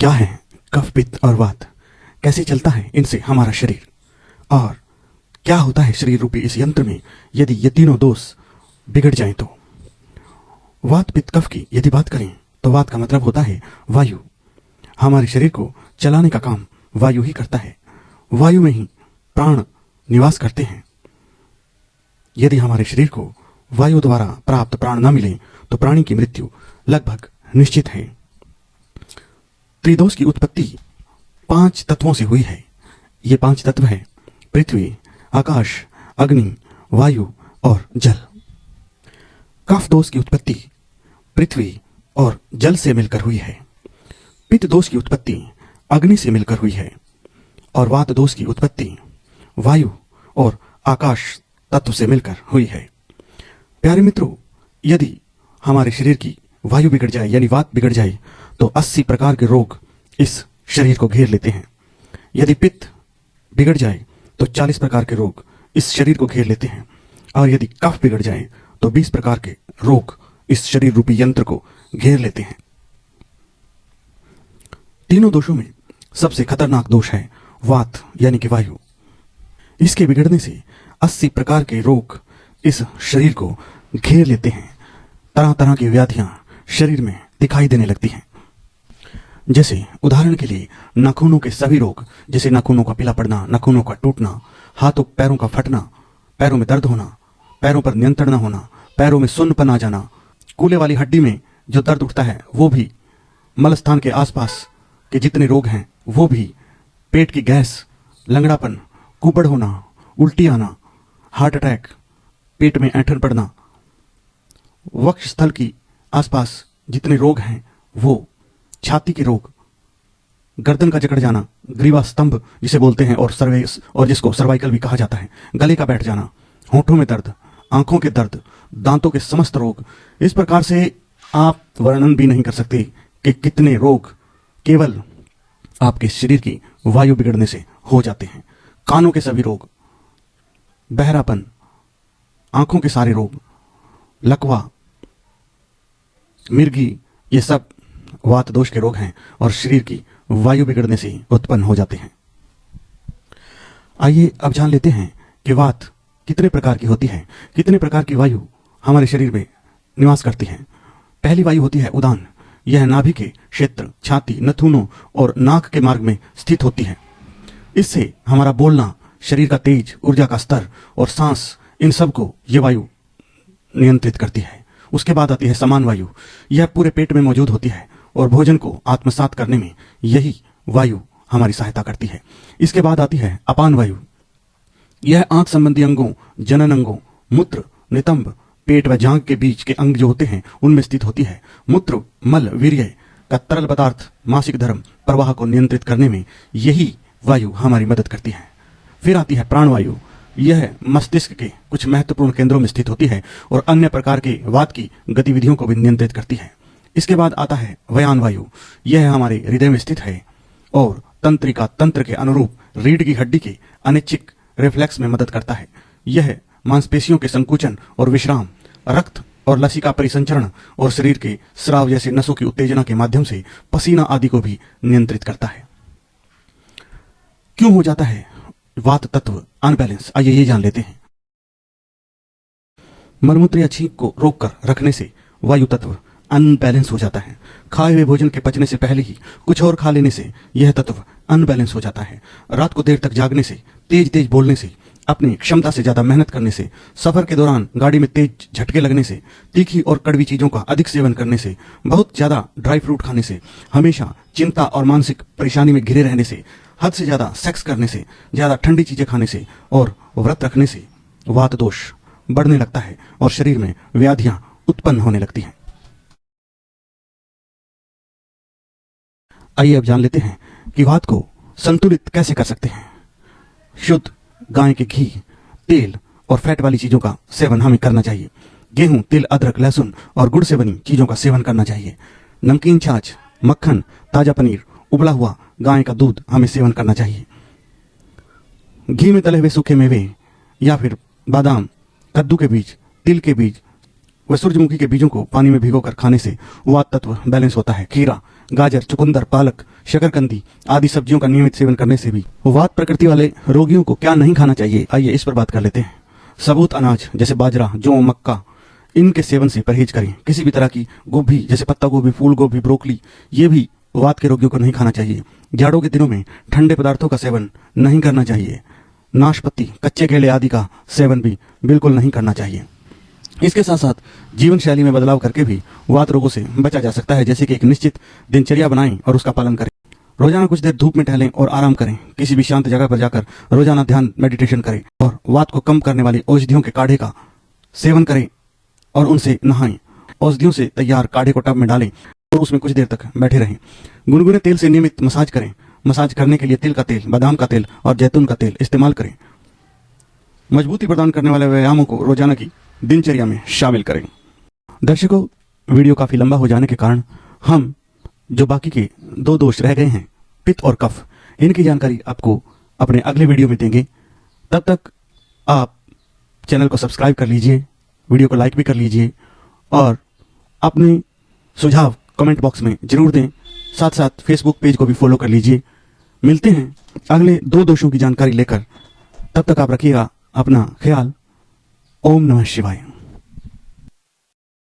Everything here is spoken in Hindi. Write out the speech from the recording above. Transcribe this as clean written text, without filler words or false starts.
क्या है कफ, पित्त और वात, कैसे चलता है इनसे हमारा शरीर, और क्या होता है शरीर रूपी इस यंत्र में यदि ये तीनों दोष बिगड़ जाएं तो। वात पित्त कफ की यदि बात करें तो वात का मतलब होता है वायु। हमारे शरीर को चलाने का काम वायु ही करता है। वायु में ही प्राण निवास करते हैं। यदि हमारे शरीर को वायु द्वारा प्राप्त प्राण न मिले तो प्राणी की मृत्यु लगभग निश्चित है। त्रिदोष की उत्पत्ति 5 तत्वों से हुई है। ये 5 तत्व है पृथ्वी, आकाश, अग्नि, वायु और जल। कफ दोष की उत्पत्ति पृथ्वी और जल से मिलकर हुई है। पित्त दोष की उत्पत्ति अग्नि से मिलकर हुई है और वात दोष की उत्पत्ति वायु और आकाश तत्व से मिलकर हुई है। प्यारे मित्रों, यदि हमारे शरीर की वायु बिगड़ जाए यानी वात बिगड़ जाए तो 80 प्रकार के रोग इस शरीर को घेर लेते हैं। यदि पित्त बिगड़ जाए तो 40 प्रकार के रोग इस शरीर को घेर लेते हैं, और यदि कफ बिगड़ जाए तो 20 प्रकार के रोग इस शरीर रूपी यंत्र को घेर लेते हैं। तीनों दोषों में सबसे खतरनाक दोष है वात यानी कि वायु। इसके बिगड़ने से 80 प्रकार के रोग इस शरीर को घेर लेते हैं। तरह तरह की व्याधियां शरीर में दिखाई देने लगती हैं। जैसे उदाहरण के लिए नाखूनों के सभी रोग, जैसे नाखूनों का पीला पड़ना, नाखूनों का टूटना, हाथों पैरों का फटना, पैरों में दर्द होना, पैरों पर नियंत्रण न होना, पैरों में सुन्नपन आ जाना, कूले वाली हड्डी में जो दर्द उठता है वो भी, मलस्थान के आसपास के जितने रोग हैं वो भी, पेट की गैस, लंगड़ापन, कुबड़ होना, उल्टी आना, हार्ट अटैक, पेट में ऐंठन पड़ना, वक्ष स्थल की आसपास जितने रोग हैं वो, छाती के रोग, गर्दन का जकड़ जाना, ग्रीवा स्तंभ जिसे बोलते हैं और जिसको सर्वाइकल भी कहा जाता है, गले का बैठ जाना, होठों में दर्द, आंखों के दर्द, दांतों के समस्त रोग। इस प्रकार से आप वर्णन भी नहीं कर सकते कि कितने रोग केवल आपके शरीर की वायु बिगड़ने से हो जाते हैं। कानों के सभी रोग, बहरापन, आंखों के सारे रोग, लकवा, मिर्गी, ये सब वात दोष के रोग हैं और शरीर की वायु बिगड़ने से उत्पन्न हो जाते हैं। आइए अब जान लेते हैं कि वात कितने प्रकार की होती है, कितने प्रकार की वायु हमारे शरीर में निवास करती है। पहली वायु होती है उदान। यह नाभि के क्षेत्र, छाती, नथुनों और नाक के मार्ग में स्थित होती है। इससे हमारा बोलना, शरीर का तेज, ऊर्जा का स्तर और सांस, इन सब को यह वायु नियंत्रित करती है। उसके बाद आती है समान वायु। यह पूरे पेट में मौजूद होती है और भोजन को आत्मसात करने में यही वायु हमारी सहायता करती है। इसके बाद आती है अपान वायु। यह आंख संबंधी अंगों, जनन अंगों, मूत्र, नितंब, पेट व जांघ के बीच के अंग जो होते हैं उनमें स्थित होती है। मूत्र, मल, वीर्य का तरल पदार्थ, मासिक धर्म प्रवाह को नियंत्रित करने में यही वायु हमारी मदद करती है। फिर आती है प्राणवायु। यह मस्तिष्क के कुछ महत्वपूर्ण केंद्रों में स्थित होती है और अन्य प्रकार के वात की गतिविधियों को भी नियंत्रित करती है। इसके बाद आता है व्यान वायु। यह हमारे हृदय में स्थित है और तंत्रिका तंत्र के अनुरूप रीढ़ की हड्डी के अनैच्छिक रिफ्लेक्स में मदद करता है। यह मांसपेशियों के संकुचन और विश्राम, रक्त और लसिका परिसंचरण और शरीर के स्राव जैसे नसों की उत्तेजना के माध्यम से पसीना आदि को भी नियंत्रित करता है। क्यों हो जाता है वात तत्व अनबैलेंस, आइए ये जान लेते हैं। मलमूत्र या छींक को रोककर रखने से वायु तत्व अनबैलेंस हो जाता है। खाए हुए भोजन के पचने से पहले ही कुछ और खा लेने से यह तत्व अनबैलेंस हो जाता है। रात को देर तक जागने से, तेज तेज बोलने से, अपनी क्षमता से ज्यादा मेहनत करने से, सफर के दौरान गाड़ी में तेज झटके लगने से, तीखी और कड़वी चीजों का अधिक सेवन करने से, बहुत ज्यादा ड्राई फ्रूट खाने से, हमेशा चिंता और मानसिक परेशानी में घिरे रहने से, हद से ज्यादा सेक्स करने से, ज्यादा ठंडी चीजें खाने से और व्रत रखने से वात दोष बढ़ने लगता है और शरीर में व्याधियां उत्पन्न होने लगती हैं। आइए अब जान लेते हैं कि वात को संतुलित कैसे कर सकते हैं। शुद्ध गाय के घी, तेल और फैट वाली चीजों का सेवन हमें करना चाहिए। गेहूं, तिल, अदरक, लहसुन और गुड़ से बनी चीजों का सेवन करना चाहिए। नमकीन छाछ, मक्खन, ताजा पनीर, उबला हुआ गाय का दूध हमें सेवन करना चाहिए। घी में तले हुए सूखे मेवे या फिर बादाम, कद्दू के बीज, तिल के बीज व सूरजमुखी के बीजों को पानी में भिगोकर खाने से वात तत्व बैलेंस होता है। खीरा, गाजर, चुकंदर, पालक, शकरकंदी आदि सब्जियों का नियमित सेवन करने से भी वात प्रकृति वाले रोगियों को क्या नहीं खाना चाहिए, आइए इस पर बात कर लेते हैं। सबूत अनाज जैसे बाजरा, जौ, मक्का, इनके सेवन से परहेज करें। किसी भी तरह की गोभी जैसे पत्ता गोभी, फूल गोभी, ब्रोकली, ये भी वात के रोगियों को नहीं खाना चाहिए। जाड़ों के दिनों में ठंडे पदार्थों का सेवन नहीं करना चाहिए। नाशपाती, कच्चे केले आदि का सेवन भी बिल्कुल नहीं करना चाहिए। इसके साथ साथ जीवन शैली में बदलाव करके भी वात रोगों से बचा जा सकता है, जैसे कि एक निश्चित दिनचर्या बनाएं और उसका पालन करें। रोजाना कुछ देर धूप में टहलें और आराम करें। किसी भी शांत जगह पर जाकर रोजाना ध्यान मेडिटेशन करें और वात को कम करने वाली औषधियों के काढ़े का सेवन करें और उनसे नहाएं। औषधियों से तैयार काढ़े को टब में डालें और उसमें कुछ देर तक बैठे रहें। गुनगुने तेल से नियमित मसाज करें। मसाज करने के लिए तिल का तेल, बादाम का तेल और जैतून का तेल इस्तेमाल करें। मजबूती प्रदान करने वाले व्यायामों को रोजाना की दिनचर्या में शामिल करें। दर्शकों, वीडियो काफी लंबा हो जाने के कारण हम जो बाकी के 2 दोष रह गए हैं, पित्त और कफ, इनकी जानकारी आपको अपने अगले वीडियो में देंगे। तब तक आप चैनल को सब्सक्राइब कर लीजिए, वीडियो को लाइक भी कर लीजिए और अपने सुझाव कमेंट बॉक्स में जरूर दें। साथ साथ फेसबुक पेज को भी फॉलो कर लीजिए। मिलते हैं अगले 2 दोषों की जानकारी लेकर। तब तक आप रखिएगा अपना ख्याल। ओम नमः शिवाय।